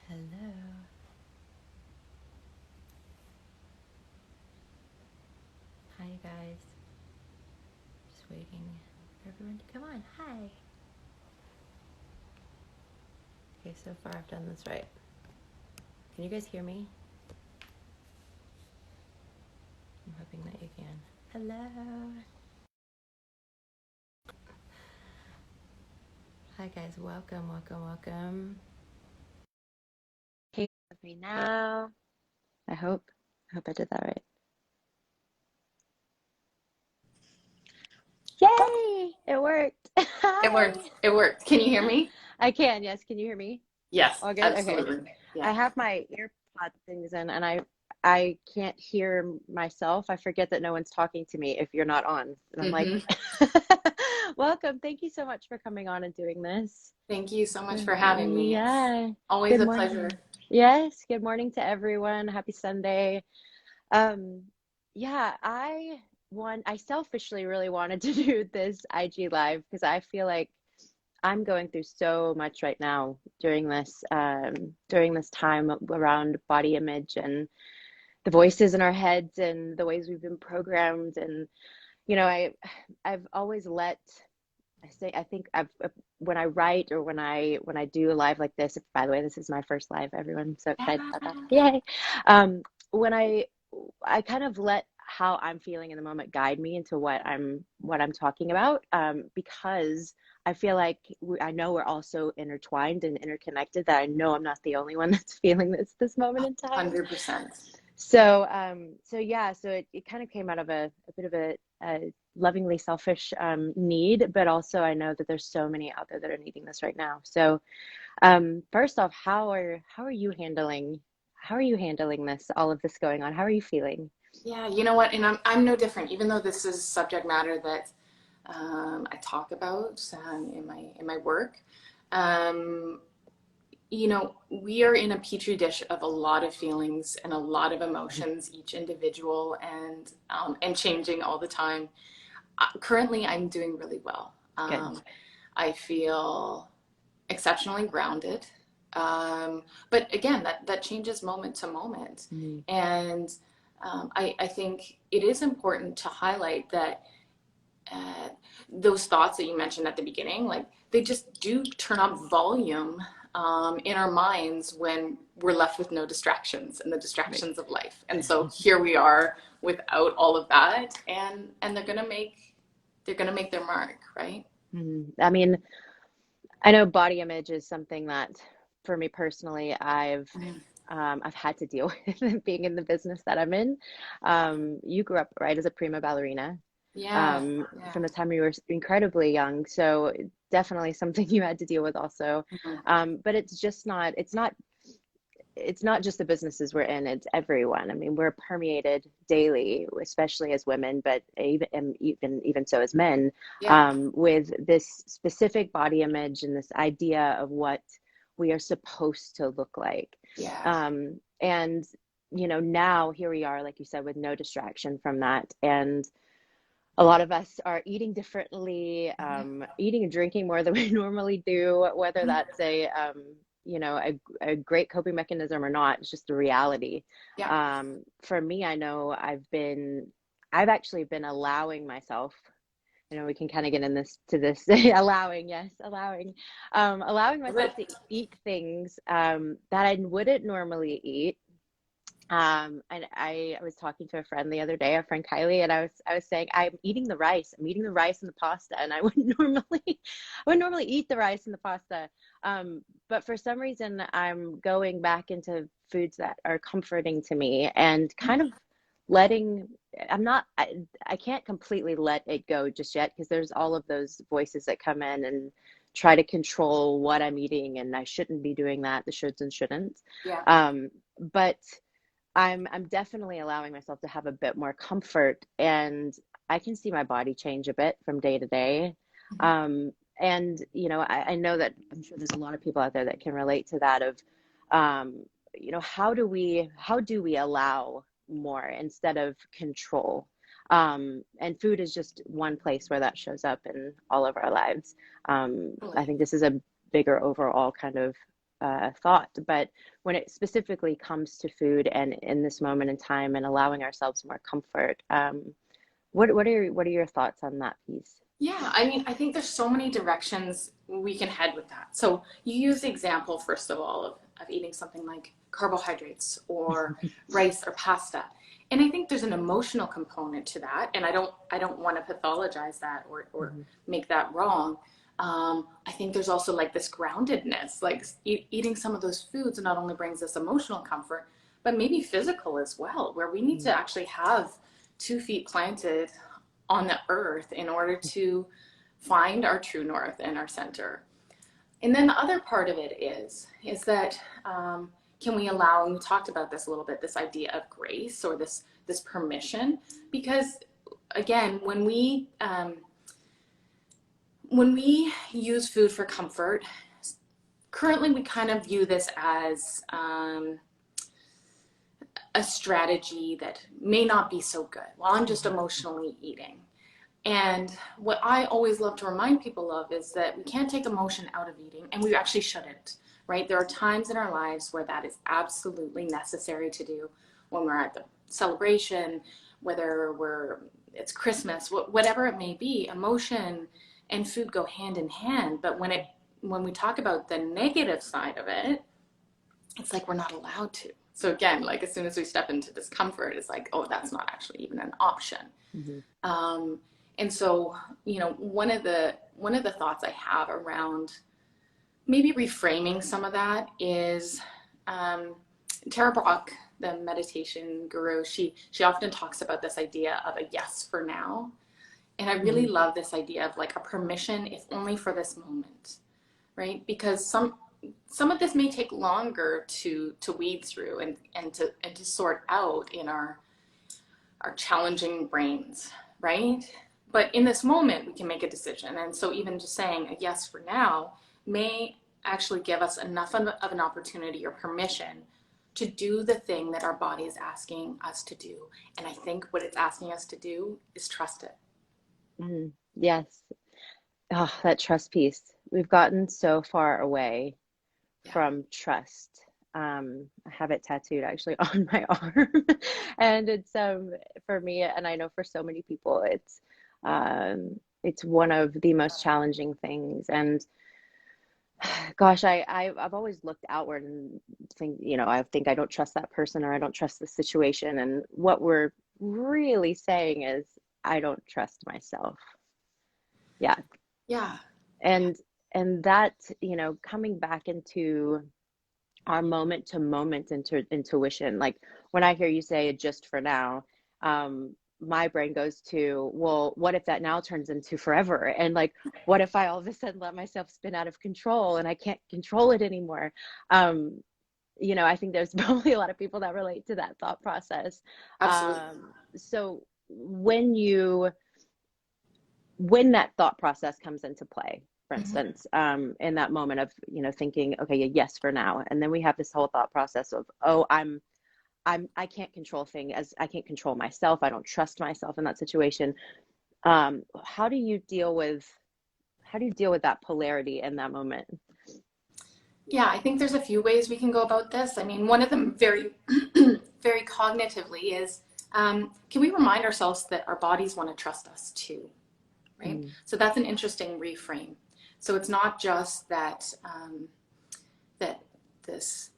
Hello. Hi, you guys. Just waiting for everyone to come on. Hi. Okay, so far I've done this right. Can you guys hear me? I'm hoping that you can. Hello. Hi, guys. Welcome, welcome, welcome. Can you hear me now? I hope. I hope I did that right. Yay! It worked. It Hi. worked. It worked. Can you hear me? I can. Yes. Can you hear me? Yes, All good? Okay. absolutely. I Yeah. have my earpod things in and I can't hear myself. I forget that no one's talking to me if you're not on. And I'm like, hmm welcome. Thank you so much for coming on and doing this. Thank you so much for having me. It's Yeah. always Good a pleasure. morning. Yes, good morning to everyone. Happy Sunday. Um, yeah, I selfishly really wanted to do this IG live because I feel like I'm going through so much right now during this time around body image and the voices in our heads and the ways we've been programmed. And you know, I've always let I think I've when I write or when I do a live like this. By the way, this is my first live. Everyone's so excited about that. Yay! Um, when I kind of let how I'm feeling in the moment guide me into what I'm talking about, because I feel like I know we're all so intertwined and interconnected that I know I'm not the only one that's feeling this moment in time. 100%. So yeah, so it kind of came out of a bit of a lovingly selfish need, but also I know that there's so many out there that are needing this right now. So first off, how are you handling this, all of this going on? How are you feeling? Yeah, you know what? And I'm no different, even though this is subject matter that I talk about in my work. Um, we are in a petri dish of a lot of feelings and a lot of emotions, each individual and changing all the time. Currently, I'm doing really well. Good. I feel exceptionally grounded. But again, that changes moment to moment. Mm, And I think it is important to highlight that uh, those thoughts that you mentioned at the beginning, like they just do turn up volume in our minds when we're left with no distractions and the right. distractions of life. And so here we are without all of that, and they're gonna make their mark, right? I mean, I know body image is something that, for me personally, Mm. I've had to deal with being in the business that I'm in. You grew up right as a prima ballerina, Yeah, from yeah. the time you were incredibly young, so definitely something you had to deal with also. Mhm. But it's not just the businesses we're in, it's everyone. I mean, we're permeated daily, especially as women, but even so as men, Yeah, with this specific body image and this idea of what we are supposed to look like. yeah. And now here we are, like you said, with no distraction from that. And a lot of us are eating differently, eating and drinking more than we normally do, whether Mhm. that's a great coping mechanism or not. It's just a reality. Yeah. For me, I know I've actually been allowing myself. I know we can kind of get in this to this allowing, yes, allowing Is myself it? to eat things that I wouldn't normally eat. And I was talking to a friend the other day, our friend Kylie, and I was saying I'm eating the rice. I'm eating the rice and the pasta, and I wouldn't normally I wouldn't normally eat the rice and the pasta. But for some reason, I'm going back into foods that are comforting to me and kind of letting. I'm not. I can't completely let it go just yet because there's all of those voices that come in and try to control what I'm eating, and I shouldn't be doing that. The shoulds and shouldn'ts. Yeah. But I'm definitely allowing myself to have a bit more comfort, and I can see my body change a bit from day to day. Mhm. And I know that I'm sure there's a lot of people out there that can relate to that of, how do we allow more instead of control? And food is just one place where that shows up in all of our lives. I Totally. think this is a bigger overall kind of thought. But when it specifically comes to food and in this moment in time and allowing ourselves more comfort, what are your thoughts on that piece? Yeah, I mean, I think there's so many directions we can head with that. So you use the example, first of all, of eating something like carbohydrates or rice or pasta. And I think there's an emotional component to that. And I don't want to pathologize that or Hmm. make that wrong. I think there's also like this groundedness, like eating some of those foods not only brings us emotional comfort, but maybe physical as well, where we need to actually have 2 feet planted on the earth in order to find our true north and our center. And then the other part of it is that can we allow, and we talked about this a little bit, this idea of grace or this permission, because again, when we use food for comfort, currently we kind of view this as a strategy that may not be so good. Well, I'm just emotionally eating. And what I always love to remind people of is that we can't take emotion out of eating, and we actually shouldn't, right? There are times in our lives where that is absolutely necessary to do, when we're at the celebration, whether it's Christmas, whatever it may be. Emotion and food go hand in hand. But when we talk about the negative side of it, it's like we're not allowed to. So again, like as soon as we step into discomfort, it's like, oh, that's not actually even an option. Hmm. Um, and so, one of the thoughts I have around maybe reframing some of that is Tara Brach, the meditation guru. She often talks about this idea of a yes for now, and I really Hmm. love this idea of like a permission, if only for this moment, right? Because some of this may take longer to weed through and to sort out in our challenging brains, right? But in this moment, we can make a decision. And so even just saying a yes for now may actually give us enough of an opportunity or permission to do the thing that our body is asking us to do. And I think what it's asking us to do is trust it. Hmm. Yes. Oh, that trust piece. We've gotten so far away Yeah. from trust. I have it tattooed actually on my arm. And it's for me, and I know for so many people, it's one of the most challenging things. And gosh, I've always looked outward and think, I think I don't trust that person or I don't trust the situation. And what we're really saying is I don't trust myself. Yeah. Yeah. Yeah. And that, coming back into our moment to moment intuition. Like when I hear you say just for now, my brain goes to, well, what if that now turns into forever? And like, what if I all of a sudden let myself spin out of control and I can't control it anymore? Um, I think there's probably a lot of people that relate to that thought process. Absolutely. So when that thought process comes into play, for Mm-hmm. instance, in that moment of, thinking, okay, yeah, yes for now. And then we have this whole thought process of, oh, I can't control things as I can't control myself. I don't trust myself in that situation. How do you deal with, that polarity in that moment? Yeah, I think there's a few ways we can go about this. I mean, one of them very, very cognitively is can we remind ourselves that our bodies want to trust us too, right? Mm, So that's an interesting reframe. So it's not just that this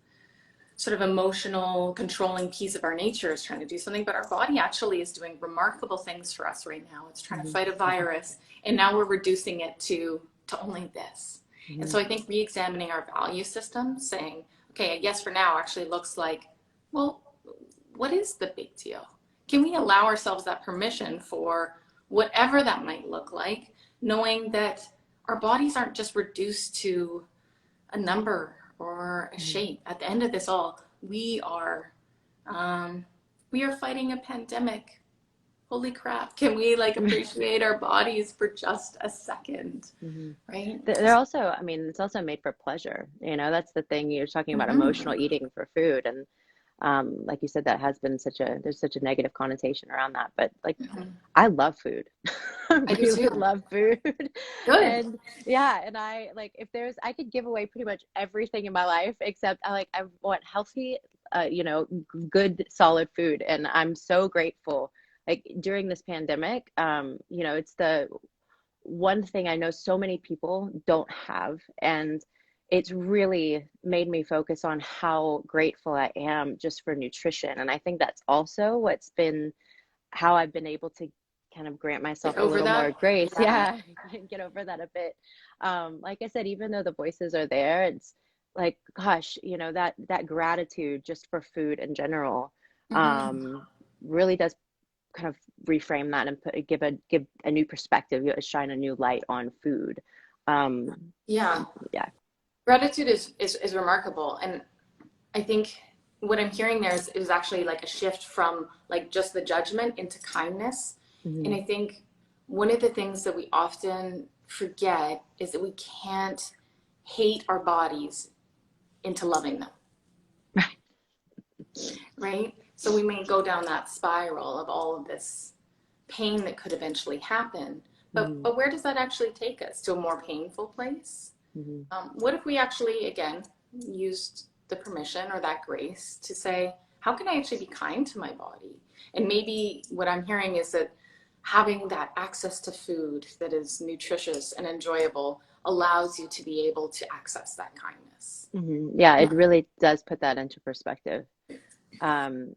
sort of emotional controlling piece of our nature is trying to do something, but our body actually is doing remarkable things for us right now. It's trying to mhm, fight a virus, and now we're reducing it to only this. And mhm, so I think re-examining our value system, saying, okay, a yes for now actually looks like, well, what is the big deal? Can we allow ourselves that permission for whatever that might look like, knowing that our bodies aren't just reduced to a number or a mhm, shape. At the end of this all, um, we are fighting a pandemic. Holy crap! Can we like appreciate our bodies for just a second, mhm. right? They're also, it's also made for pleasure. That's the thing. You're talking about emotional Mm-hmm. eating for food. And Like you said, that has been there's such a negative connotation around that, but like Mhm. I love food. I I do really too. love food. Good. And yeah, and I like if there's I could give away pretty much everything in my life except I want healthy good solid food, and I'm so grateful. Like during this pandemic, it's the one thing I know so many people don't have, and it's really made me focus on how grateful I am just for nutrition. And I think that's also what's been how I've been able to kind of grant Get myself a over little more that. grace. Yeah. Yeah, get over that a bit. Like I said, even though the voices are there, it's like, gosh, that gratitude just for food in general, Hmm. um, really does kind of reframe that and give a new perspective, shine a new light on food. Um, Yeah. yeah. Gratitude is remarkable. And I think what I'm hearing there is actually like a shift from like just the judgment into kindness. And Hmm. I think one of the things that we often forget is that we can't hate our bodies into loving them, right? So we may go down that spiral of all of this pain that could eventually happen. But Hmm. but where does that actually take us? To a more painful place? Hmm. What if we actually, again, used the permission or that grace to say, how can I actually be kind to my body? And maybe what I'm hearing is that having that access to food that is nutritious and enjoyable allows you to be able to access that kindness. Hmm. Yeah, it really does put that into perspective. And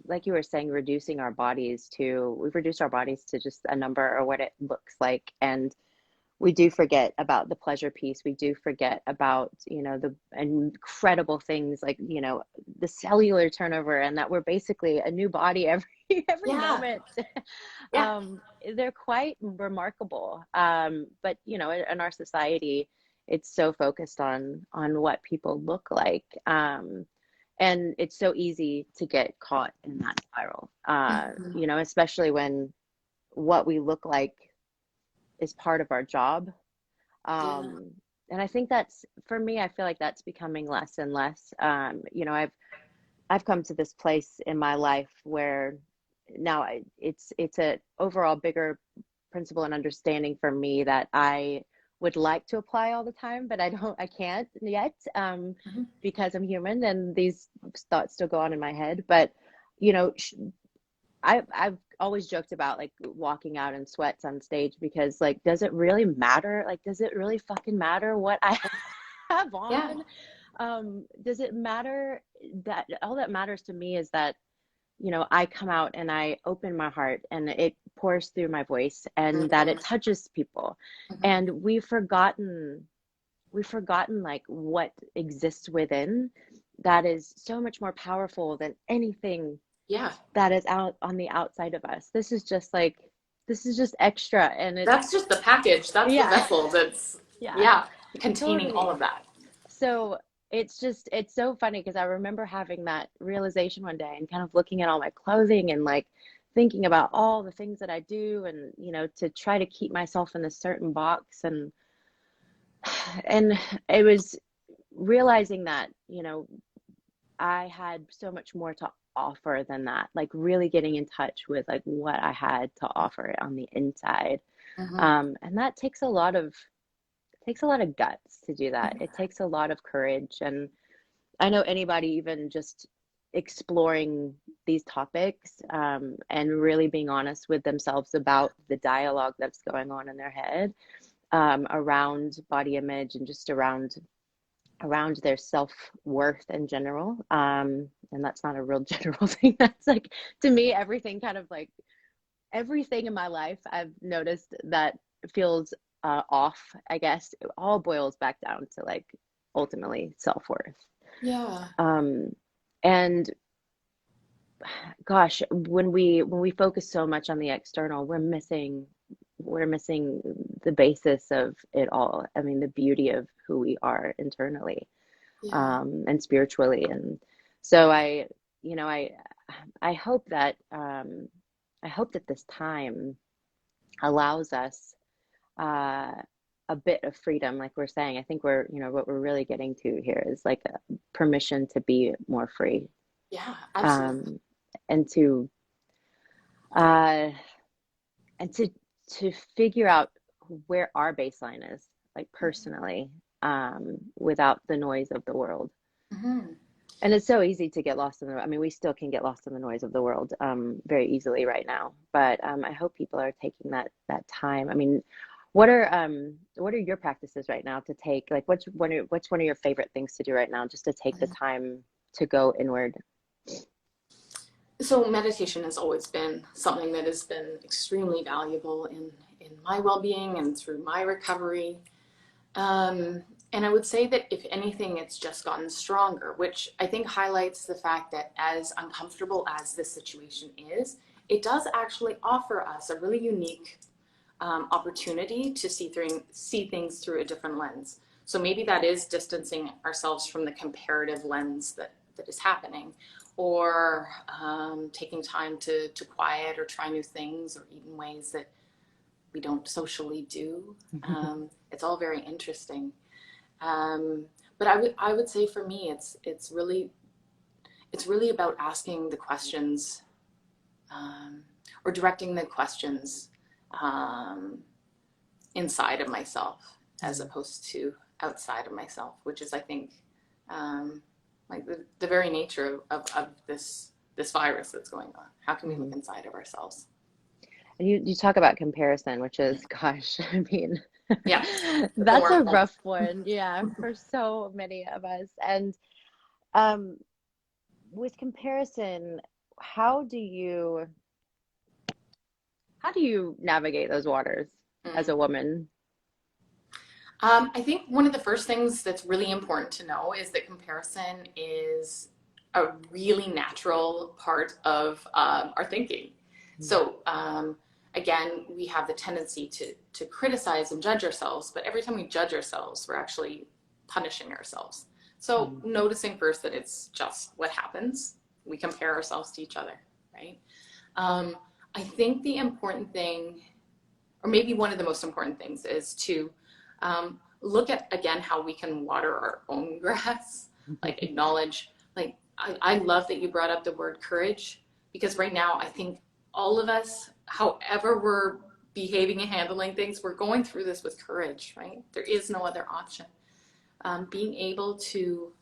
like you were saying, we've reduced our bodies to just a number or what it looks like. And we do forget about the pleasure piece. We do forget about, the incredible things like, the cellular turnover, and that we're basically a new body every every Yeah, moment. yeah, They're quite remarkable. But in our society, it's so focused on what people look like. And it's so easy to get caught in that spiral. Especially when what we look like is part of our job. yeah, And I think that's for me, I feel like that's becoming less and less. I've come to this place in my life where now it's a overall bigger principle and understanding for me that I would like to apply all the time, but I can't yet, mhm, because I'm human and these thoughts still go on in my head. But you know, I've always joked about like walking out in sweats on stage because like, does it really matter? Like, does it really fucking matter what I have yeah, on? Does it matter? That all that matters to me is that, I come out and I open my heart and it pours through my voice and that mhm, it touches people. mhm, And we've forgotten like what exists within that is so much more powerful than anything yeah. that is out on the outside of us. This is just extra, and it's That's just the package. That's the yeah, vessel that's, yeah, yeah, containing all totally. of that. So it's so funny because I remember having that realization one day and kind of looking at all my clothing and like thinking about all the things that I do, and to try to keep myself in a certain box. And it was realizing that I had so much more to offer than that, like really getting in touch with like what I had to offer on the inside. Hmm. And that takes a lot of guts to do that. It takes a lot of courage. And I know anybody even just exploring these topics, and really being honest with themselves about the dialogue that's going on in their head, around body image and just around their self-worth in general. And that's not a real general thing. That's like, to me, everything kind of like everything in my life I've noticed that feels off, I guess, it all boils back down to like ultimately self-worth. Yeah. Um, and gosh, when we focus so much on the external, we're missing the basis of it all. I mean, the beauty of who we are internally, Yeah. and spiritually. And so you know, I, I hope that, I hope that this time allows us, uh, a bit of freedom, like we're saying. I think we're, what we're really getting to here is like a permission to be more free, Yeah, absolutely. um, and to uh, and to figure out where our baseline is, like personally, without the noise of the world. Hmm. And it's so easy to get lost in I mean, we still can get lost in the noise of the world very easily right now. But I hope people are taking that time. I mean, what are your practices right now to take? Like, what's one of your favorite things to do right now, just to take the time to go inward? So meditation has always been something that has been extremely valuable in my well-being and through my recovery. And I would say that if anything, it's just gotten stronger, which I think highlights the fact that as uncomfortable as this situation is, it does actually offer us a really unique opportunity to see things through a different lens. So maybe that is distancing ourselves from the comparative lens that is happening, or taking time to quiet or try new things, or eat in ways that we don't socially do. It's all very interesting. Um, but I would say for me, it's really about asking the questions, or directing the questions, um, inside of myself as opposed to outside of myself, which is, I think, um, like the very nature of this virus that's going on. How can we look Mhm. inside of ourselves? And you talk about comparison, which is, gosh, I mean, Yeah, it's a that's a wormhole. rough one, yeah, for so many of us. And um, with comparison, how do you how do you navigate those waters as Mm. a woman? I think one of the first things that's really important to know is that comparison is a really natural part of our thinking. So, again, we have the tendency to criticize and judge ourselves, but every time we judge ourselves, we're actually punishing ourselves. So, Mhm. noticing first that it's just what happens, we compare ourselves to each other, right? Um, I think the important thing, or maybe one of the most important things, is to look at again how we can water our own grass, like acknowledge, like I love that you brought up the word courage, because right now I think all of us, however we're behaving and handling things, we're going through this with courage, right? There is no other option. Being able to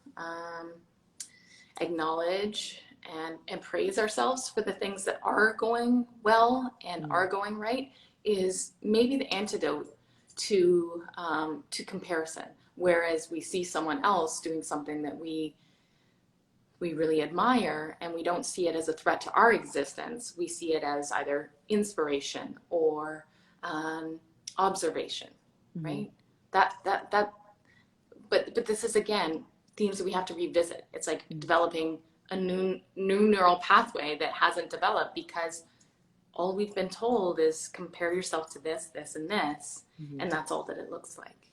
acknowledge and praise ourselves for the things that are going well and are going right is maybe the antidote to comparison. Whereas we see someone else doing something that we really admire, and we don't see it as a threat to our existence. We see it as either inspiration or observation, Mhm. right? That but this is again themes that we have to revisit. It's like Mhm. developing a new neural pathway that hasn't developed because all we've been told is compare yourself to this and this, Mhm. and that's all that it looks like.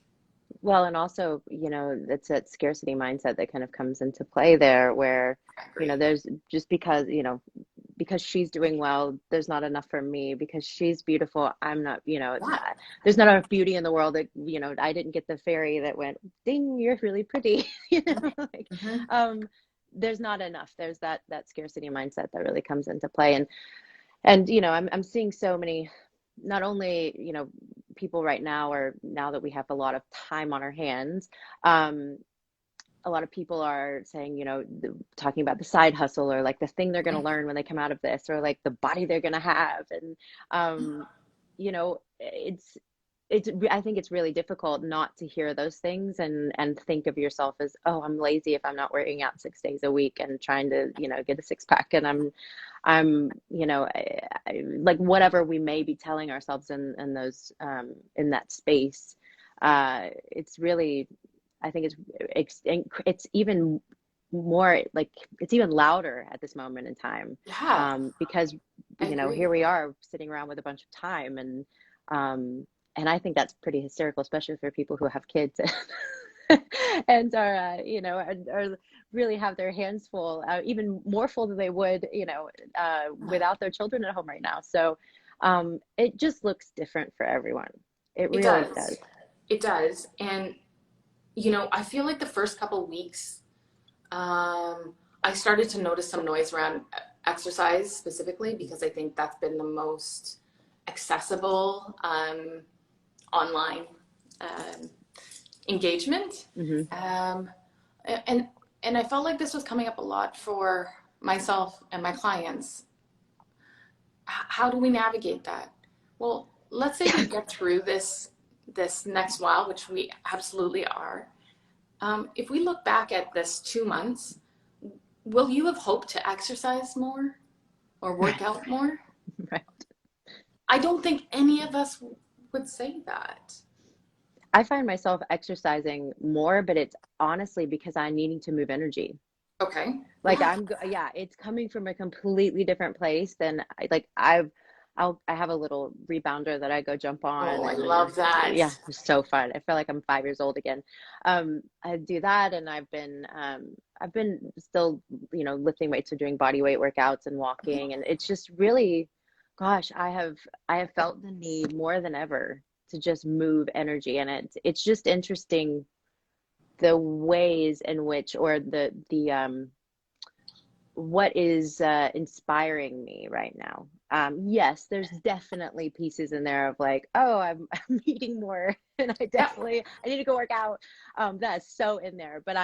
Well, and also, it's that scarcity mindset that kind of comes into play there, where, I agree. there's just because, because she's doing well, there's not enough for me. Because she's beautiful, I'm not, Yeah. there's not enough beauty in the world that, I didn't get the fairy that went, ding, you're really pretty. Like, Mm-hmm. um, there's not enough. There's that scarcity mindset that really comes into play. And I'm seeing so many, not only people right now, or now that we have a lot of time on our hands, um a lot of people are saying, talking about the side hustle, or like the thing they're going to learn when they come out of this, or like the body they're going to have. And I think it's really difficult not to hear those things and think of yourself as, oh, I'm lazy if I'm not working out 6 days a week and trying to, get a six pack. And like whatever we may be telling ourselves in those, in that space. It's really, I think it's even more like, it's even louder at this moment in time, Yeah, because I here agree. we are sitting around with a bunch of time, um, and I think that's pretty hysterical, especially for people who have kids and are, are really have their hands full, even more full than they would, Yeah, without their children at home right now. So it just looks different for everyone. It it really does. does. It does. And, you know, I feel like the first couple weeks, I started to notice some noise around exercise specifically because I think that's been the most accessible online um, engagement. Hmm. Um, and and I felt like this was coming up a lot for myself and my clients. How do we navigate that? Well, let's say we get through this next while, which we absolutely are. If we look back at this 2 months, will you have hoped to exercise more or work out more? Right. I don't think any of us would say that. I find myself exercising more, but it's honestly because I'm needing to move energy. Okay. Like Yeah. yeah, it's coming from a completely different place than I have a little rebounder that I go jump on, Oh, I and love that. yeah, it's so fun. I feel like I'm 5 years old again. I do that, and I've been still, lifting weights or doing body weight workouts and walking, and it's just really, gosh, I have felt the need more than ever to just move energy, and it's just interesting the ways in which, or the what is inspiring me right now. Yes, there's definitely pieces in there of like, oh, I'm eating more, and Yep. I need to go work out. That's so in there, but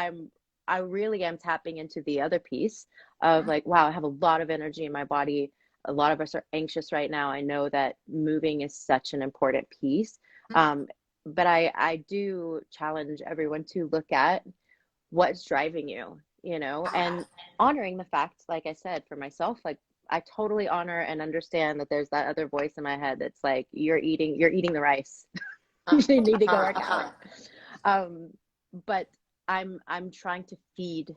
I really am tapping into the other piece of like, wow, I have a lot of energy in my body. A lot of us are anxious right now. I know that moving is such an important piece. Um, but I do challenge everyone to look at what's driving you, and honoring the fact, like I said, for myself, like I totally honor and understand that there's that other voice in my head that's like, you're eating the rice. You need to go work out. Um, but I'm trying to feed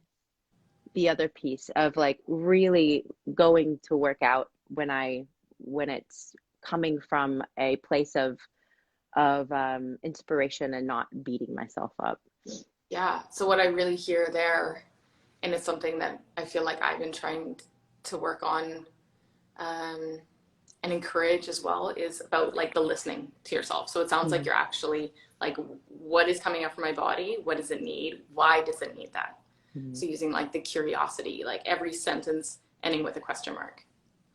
the other piece of like really going to work out when it's coming from a place of inspiration and not beating myself up. Yeah. So what I really hear there, and it's something that I feel like I've been trying to work on um, and encourage as well, is about like the listening to yourself. So it sounds like Mm-hmm. you're actually like, what is coming up from my body? What does it need? Why does it need that? So using like the curiosity, like every sentence ending with a question mark.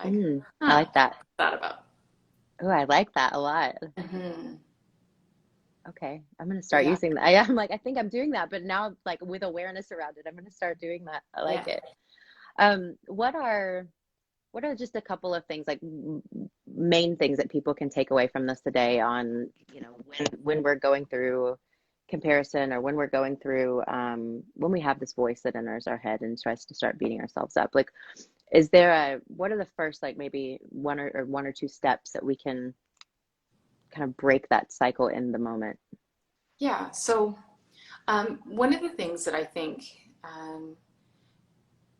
Like, I huh, like that. what's that about? Oh, I like that a lot. Hmm. Okay, I'm gonna start Yeah. using that. I'm like, I think I'm doing that, but now like with awareness around it, I'm gonna start doing that. I Yeah. like it. What are just a couple of things, like main things that people can take away from this today on, when we're going through comparison, or when we're going through when we have this voice that enters our head and tries to start beating ourselves up? Like, what are the first, like maybe one or two steps that we can kind of break that cycle in the moment? Yeah. So one of the things that I think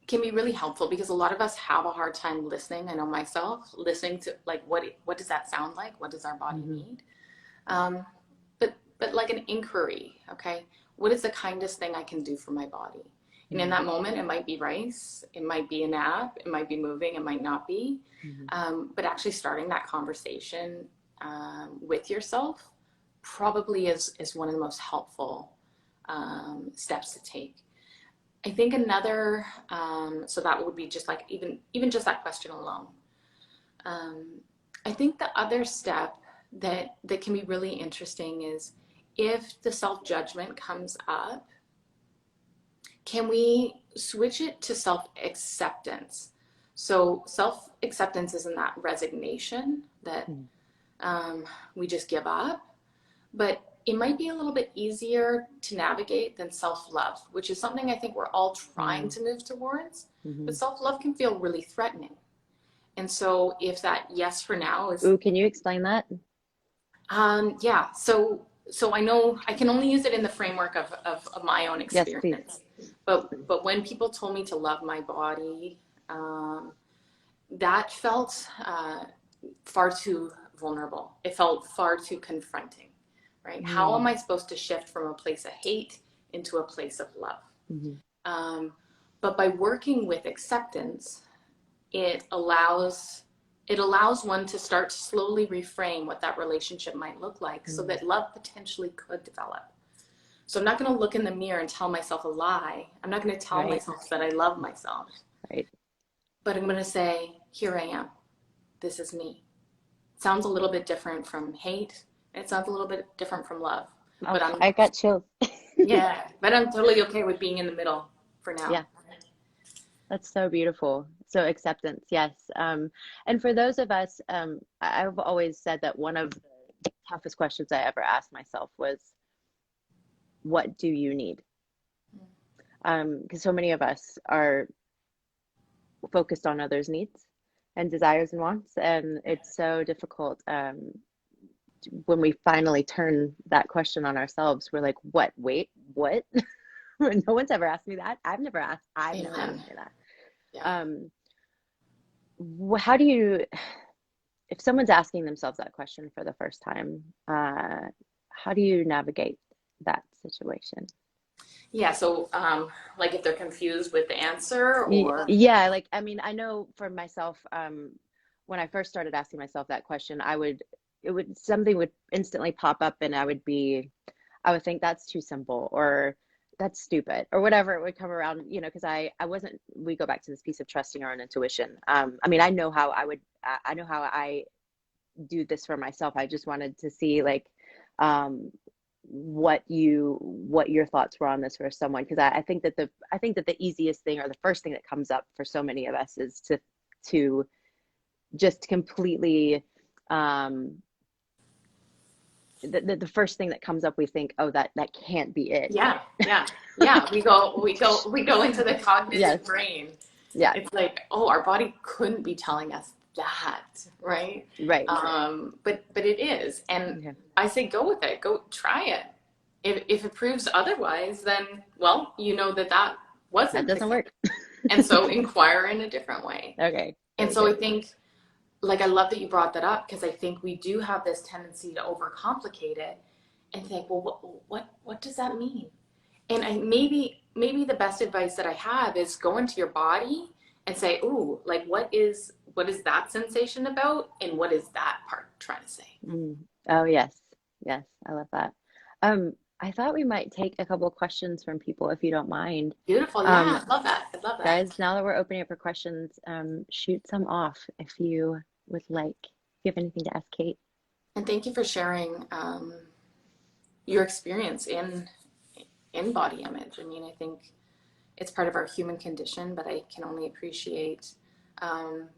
can be really helpful, because a lot of us have a hard time listening. I know myself, listening to like what does that sound like? What does our body Hmm. need? Um, but like an inquiry, okay? What is the kindest thing I can do for my body? And in Hmm. that moment, it might be rice, it might be a nap, it might be moving, it might not be. Hmm. But actually starting that conversation with yourself probably is one of the most helpful steps to take. I think another, so that would be just like even just that question alone. Um, I think the other step that can be really interesting is, if the self judgment comes up, can we switch it to self acceptance? So self acceptance isn't that resignation that Hmm. we just give up, but it might be a little bit easier to navigate than self love, which is something I think we're all trying Hmm. to move towards. Hmm. But self love can feel really threatening. And so, if that yes for now is, Ooh, can you explain that? yeah, so I know I can only use it in the framework of my own Yes, please. experience. But when people told me to love my body, um, that felt far too vulnerable. It felt far too confronting, right? How am Mm. I supposed to shift from a place of hate into a place of love? Hmm. Um, but by working with acceptance, it allows it allows one to start to slowly reframe what that relationship might look like so Mm, that love potentially could develop. So I'm not going to look in the mirror and tell myself a lie. I'm not going to tell right, myself that I love myself, right. but I'm going to say, here I am. This is me. It sounds a little bit different from hate. It sounds a little bit different from love, Oh, but I'm, I got chills. yeah, but I'm totally okay with being in the middle for now. Yeah, that's so beautiful. So acceptance, yes. And for those of us, I've always said that one of the toughest questions I ever asked myself was, what do you need? Because so many of us are focused on others' needs and desires and wants, and it's so difficult when we finally turn that question on ourselves. We're like, what? Wait, what? No one's ever asked me that. I've never Amen. asked me that. Yeah. Um, how do you, if someone's asking themselves that question for the first time, how do you navigate that situation? Yeah. So, like if they're confused with the answer or, Yeah, like I mean, I know for myself, when I first started asking myself that question, it would something would instantly pop up, and I would think that's too simple, or that's stupid, or whatever it would come around, because I wasn't. We go back to this piece of trusting our own intuition. I mean, I know how I do this for myself. I just wanted to see like um what your thoughts were on this for someone, because I think that the easiest thing, or the first thing that comes up for so many of us, is to just completely um the first thing that comes up, we think, oh, that can't be it. yeah, yeah, yeah. We go into the Yes. cognitive brain. Yeah. It's like, oh, our body couldn't be telling us that, right? Right. But it is, and Yeah. I say go with it. Go try it. If it proves otherwise, then well, you know that that That wasn't the doesn't case, work. and so inquire in a different way. Okay. And Very so I good. think, like, I love that you brought that up because I think we do have this tendency to overcomplicate it and think, well, what does that mean? And maybe the best advice that I have is go into your body and say, ooh, like what is that sensation about, and what is that part trying to say? Mm. Oh, yes. Yes, I love that. Um, I thought we might take a couple of questions from people, if you don't mind. Beautiful, Um, yeah, I love that. I love that. guys, now that we're opening up for questions, shoot some off if you would like. If you have anything to ask Kate. And thank you for sharing your experience in body image. I mean, I think it's part of our human condition, but I can only appreciate,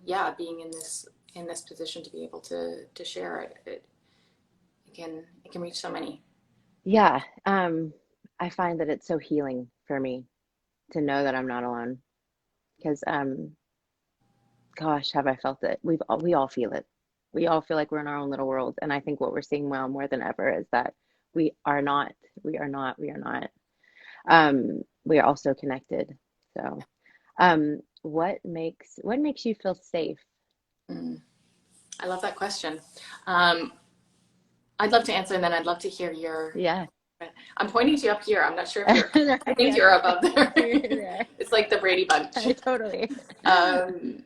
yeah, being in this position to be able to share it. It can reach so many. Yeah, I find that it's so healing for me to know that I'm not alone. Because, gosh, have I felt it? We all feel it. We all feel like we're in our own little world. And I think what we're seeing now more than ever is that we are not, we are not, we are not. We are also connected. So, what makes you feel safe? Mm, I love that question. Um, I'd love to answer, and then I'd love to hear your. Yeah. I'm pointing to you up here. I'm not sure if you're. I think Yes, you're above there. you're there. It's like the Brady Bunch. Totally. Um,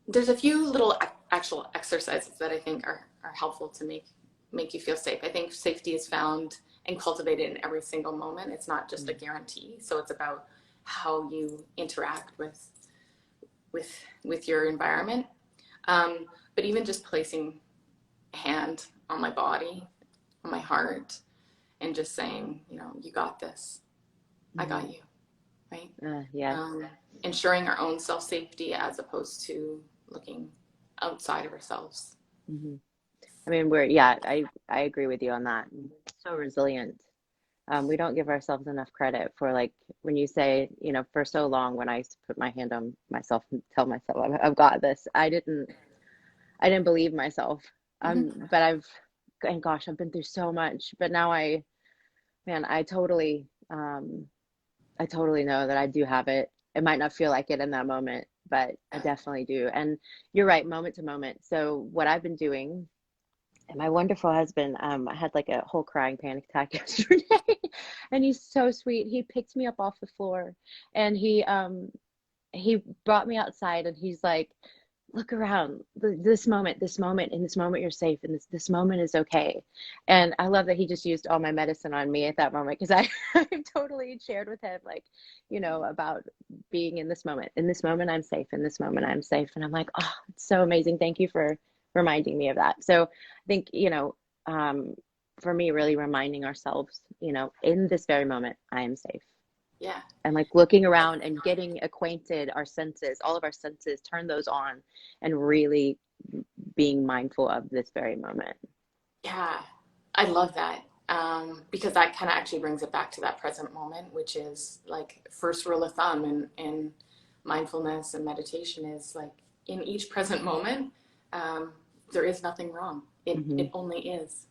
there's a few little actual exercises that I think are helpful to make you feel safe. I think safety is found and cultivated in every single moment. It's not just a guarantee. So it's about how you interact with your environment. But even just placing a hand on my body, on my heart, and just saying, you got this. I Mhm. got you, right? Yes. Um, ensuring our own self safety as opposed to looking outside of ourselves. Hmm. I mean, yeah, I agree with you on that. We're so resilient. We don't give ourselves enough credit for, like, when you say, for so long when I used to put my hand on myself and tell myself I've got this, I didn't believe myself. Mm-hmm. But and gosh, I've been through so much. But now man, I totally know that I do have it. It might not feel like it in that moment, but I definitely do. And you're right, moment to moment. So what I've been doing, and my wonderful husband, I had like a whole crying panic attack yesterday, and he's so sweet. He picked me up off the floor, and he brought me outside and he's like, look around this moment, in this moment you're safe, and this moment is okay. And I love that he just used all my medicine on me at that moment, because I totally shared with him, like, about being in this moment I'm safe, in this moment I'm safe. And I'm like, oh, it's so amazing, thank you for reminding me of that. So I think, for me, really reminding ourselves, in this very moment I am safe, Yeah. and like looking around and getting acquainted, our senses, all of our senses, turn those on, and really being mindful of this very moment. Yeah. I love that. Because that kind of actually brings it back to that present moment, which is like first rule of thumb in mindfulness and meditation is like in each present moment, um, there is nothing wrong. Hmm. It only is.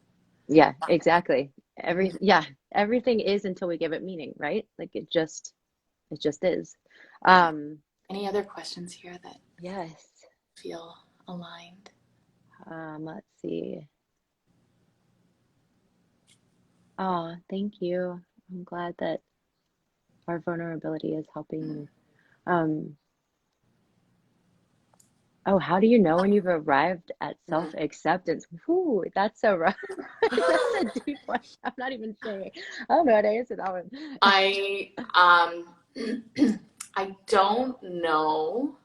Yeah, exactly. Mhm. Everything is until we give it meaning, right? Like it just is. Um, Any other questions here that yes. feel aligned? Let's see. Oh, thank you. I'm glad that our vulnerability is helping you. Um, Oh, how do you know when you've arrived at Mm. self-acceptance? Whoo, that's so rough. That's a deep one. I'm not even sure. I don't know how to answer that one. I I don't know.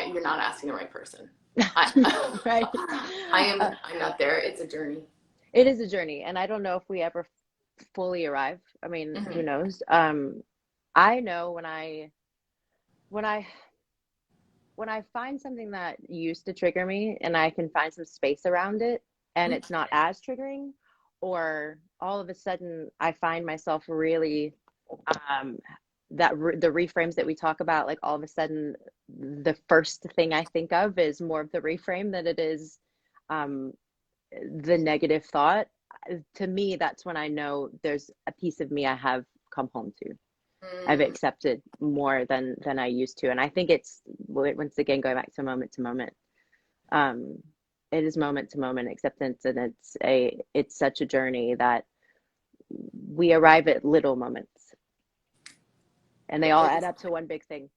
You're not asking the right person. I Right. I'm not there. It's a journey. It is a journey, and I don't know if we ever fully arrive. I mean, who Hmm. knows? I know when I when I find something that used to trigger me and I can find some space around it and it's not as triggering, or all of a sudden I find myself really, um, the reframes that we talk about, like all of a sudden the first thing I think of is more of the reframe than it is, um, the negative thought. To me, that's when I know there's a piece of me I have come home to. I've Mm, accepted more than I used to, and I think it's, once again, going back to moment to moment. Um, it is moment to moment acceptance, and it's such a journey that we arrive at little moments, and they all it add is. up to one big thing.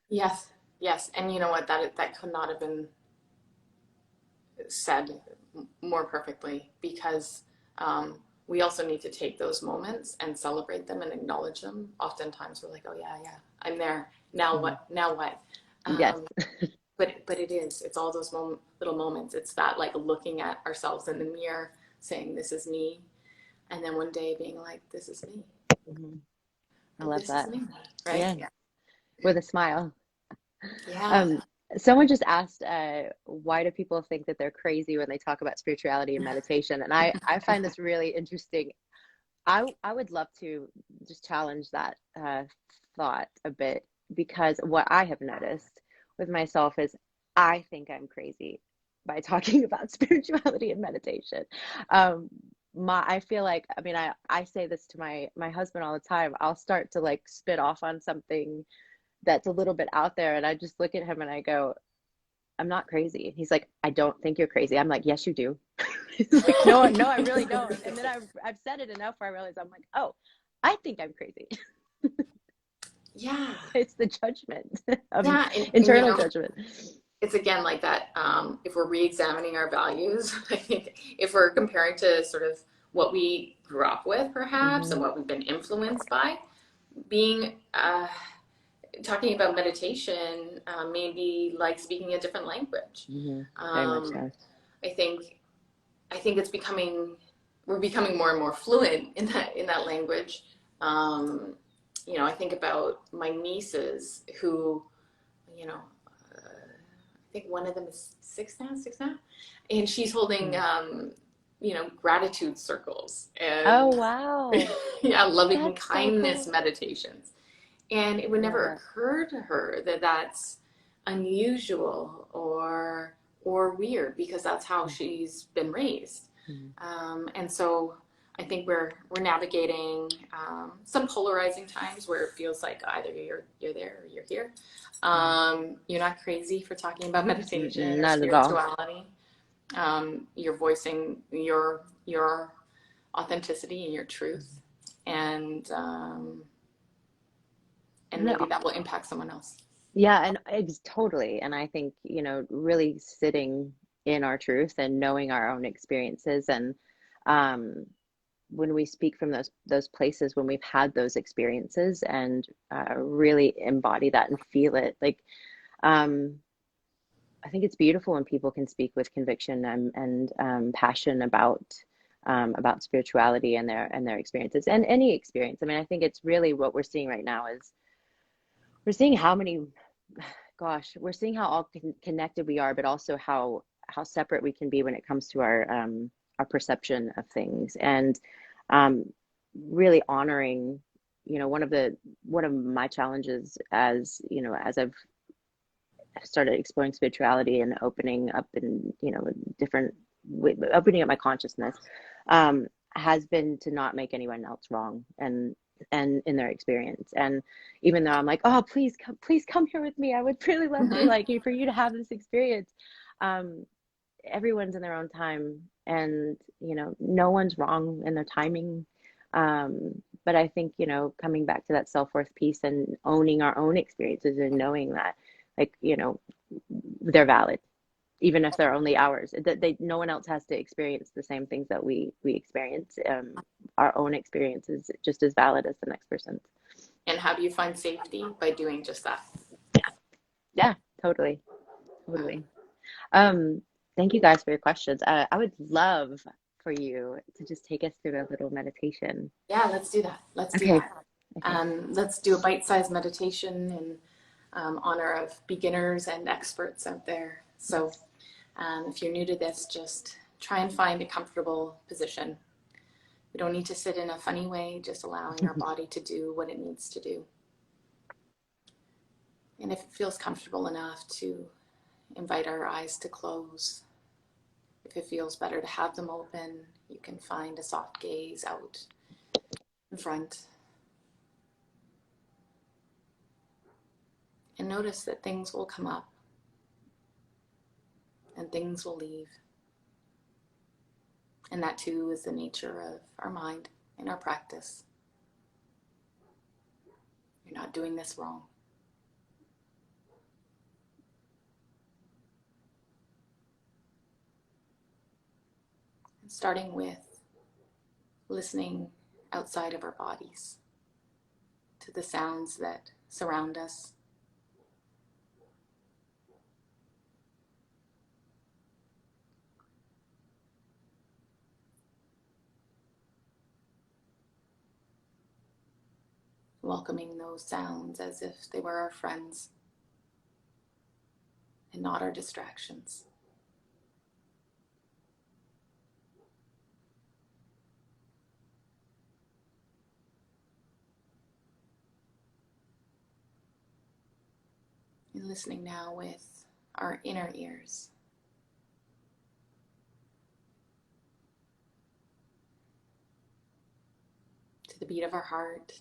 Yes, yes, and you know what? That could not have been said more perfectly because we also need to take those moments and celebrate them and acknowledge them. Oftentimes, we're like, "Oh yeah, yeah, I'm there. Now Mhm. what? Now what?" Yes. Um, but it's all those little moments. It's that like looking at ourselves in the mirror, saying, "This is me," and then one day being like, "This is me. Mhm. I love This is that. me." Right? Yeah, with a smile. Yeah. Um, Someone just asked, why do people think that they're crazy when they talk about spirituality and meditation? And I find this really interesting. I would love to just challenge that, thought a bit, because what I have noticed with myself is I think I'm crazy by talking about spirituality and meditation. Um, I feel like, I mean, I say this to my husband all the time. I'll start to like spit off on something that's a little bit out there, and I just look at him and I go, I'm not crazy. He's like, I don't think you're crazy. I'm like, yes, you do. He's like, no, no, I really don't. And then I've said it enough where I realize, I'm like, oh, I think I'm crazy. Yeah. It's the judgment, Yeah. And internal judgment. it's again like that. If we're re-examining our values, I think if we're comparing to sort of what we grew up with, perhaps, Hmm. and what we've been influenced by, being talking about meditation maybe like speaking a different language. Hmm. Very much Um, so. I think it's becoming we're becoming more and more fluent in that language. Um, I think about my nieces who, you know, I think one of them is six now, and she's holding, Mm. gratitude circles Oh, and wow. yeah, loving That's so kindness cool. meditations. And it would I love never that. occur to her that that's unusual or weird because that's how she's been raised. Mm-hmm. And so I think we're navigating some polarizing times where it feels like either you're there or you're here. You're not crazy for talking about meditation or Not at all. spirituality. You're voicing your authenticity and your truth, and and No, maybe that will impact someone else. yeah, and totally. And I think, really sitting in our truth and knowing our own experiences, and um, when we speak from those places, when we've had those experiences, and really embody that and feel it, like um, I think it's beautiful when people can speak with conviction and passion about spirituality and their experiences and any experience. I mean, I think it's really what we're seeing right now is we're seeing how many, gosh, we're seeing how all connected we are, but also how separate we can be when it comes to our perception of things, and um, really honoring, one of my challenges, as as I've started exploring spirituality and opening up in different opening up my consciousness, um, has been to not make anyone else wrong, and in their experience. And even though I'm like, oh, please come here with me, I would really love to, Hmm. like, for you to have this experience. um, Everyone's in their own time, and no one's wrong in their timing. But I think, coming back to that self-worth piece and owning our own experiences and knowing that, like, they're valid, even if they're only ours. That no one else has to experience the same things that we experience. Our own experience is just as valid as the next person's. And how do you find safety? By doing just that. Yeah, totally, totally. Um, Thank you guys for your questions. I would love for you to just take us through a little meditation. Yeah, let's do that. Let's do Okay, that. okay. Let's do a bite-sized meditation in honor of beginners and experts out there. So, Yes. if you're new to this, just try and find a comfortable position. We don't need to sit in a funny way, just allowing our body to do what it needs to do. And if it feels comfortable enough, to invite our eyes to close. If it feels better to have them open, you can find a soft gaze out in front. And notice that things will come up and things will leave. And that too is the nature of our mind and our practice. You're not doing this wrong. And starting with listening outside of our bodies to the sounds that surround us. Welcoming those sounds as if they were our friends and not our distractions. And listening now with our inner ears to the beat of our heart,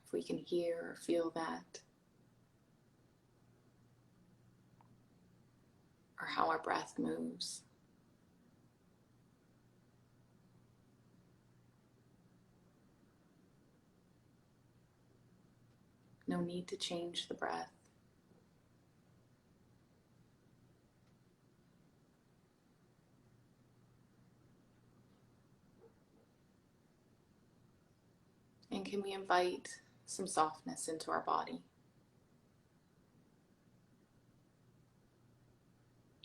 if we can hear or feel that, or how our breath moves. No need to change the breath. And can we invite some softness into our body,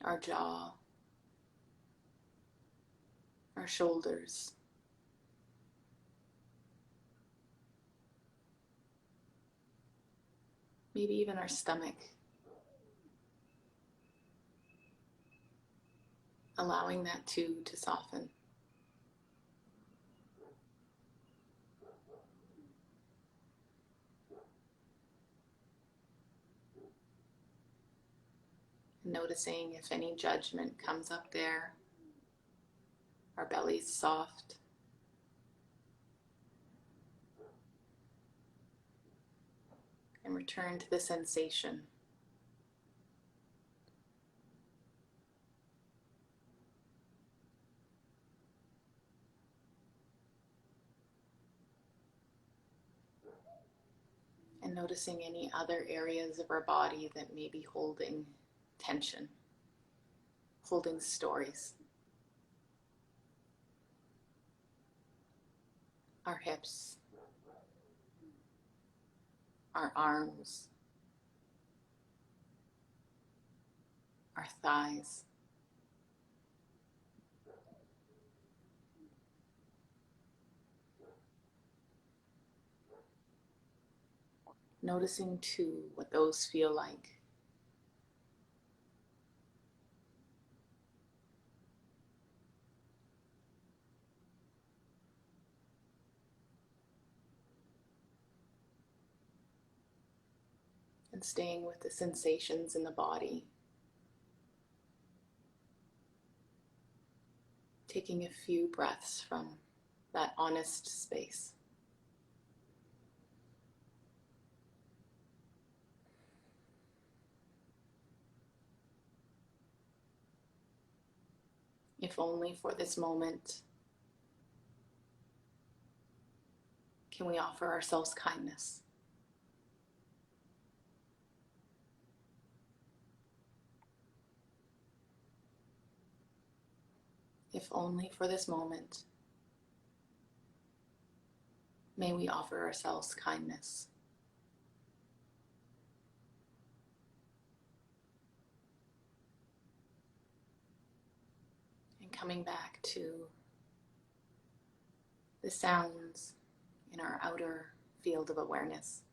our jaw, our shoulders, maybe even our stomach, allowing that too to soften. Noticing if any judgment comes up there, our belly's soft. And return to the sensation. And noticing any other areas of our body that may be holding tension, holding stories. Our hips, our arms, our thighs. Noticing too what those feel like. And staying with the sensations in the body. Taking a few breaths from that honest space. If only for this moment can we offer ourselves kindness. If only for this moment may we offer ourselves kindness. And coming back to the sounds in our outer field of awareness.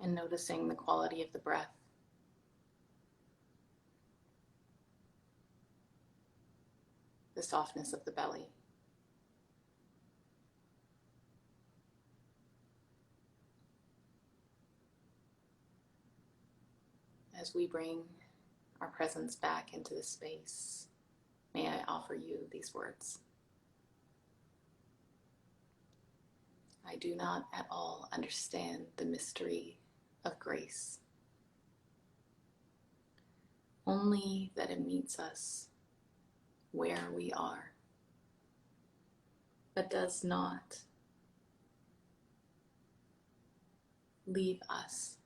And noticing the quality of the breath. The softness of the belly. As we bring our presence back into the space, may I offer you these words. I do not at all understand the mystery of grace, only that it meets us where we are, but does not leave us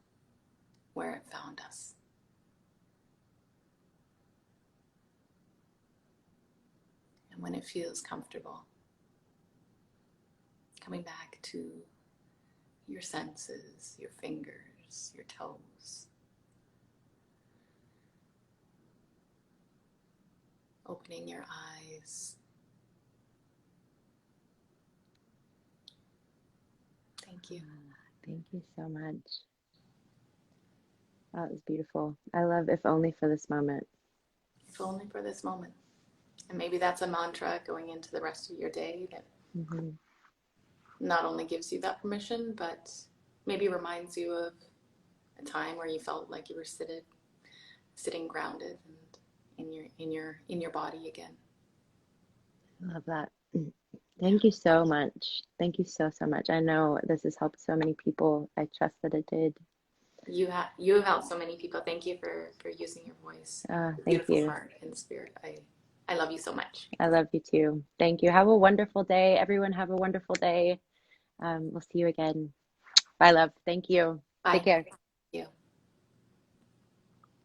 where it found us. And when it feels comfortable, coming back to your senses, your fingers, your toes, opening your eyes. Thank you. Thank you so much. That was beautiful. I love if only for this moment. If only for this moment. And maybe that's a mantra going into the rest of your day that Mm-hmm. not only gives you that permission, but maybe reminds you of a time where you felt like you were sitting grounded and in your body again. I love that. Yeah. Thank you so much. Thank you so, so much. I know this has helped so many people. I trust that it did. You have helped so many people. Thank you for using your voice, your Thank beautiful you. heart and spirit. I love you so much. I love you too. Thank you. Have a wonderful day. Everyone have a wonderful day. We'll see you again. Bye, love. Thank you. Take Bye. care.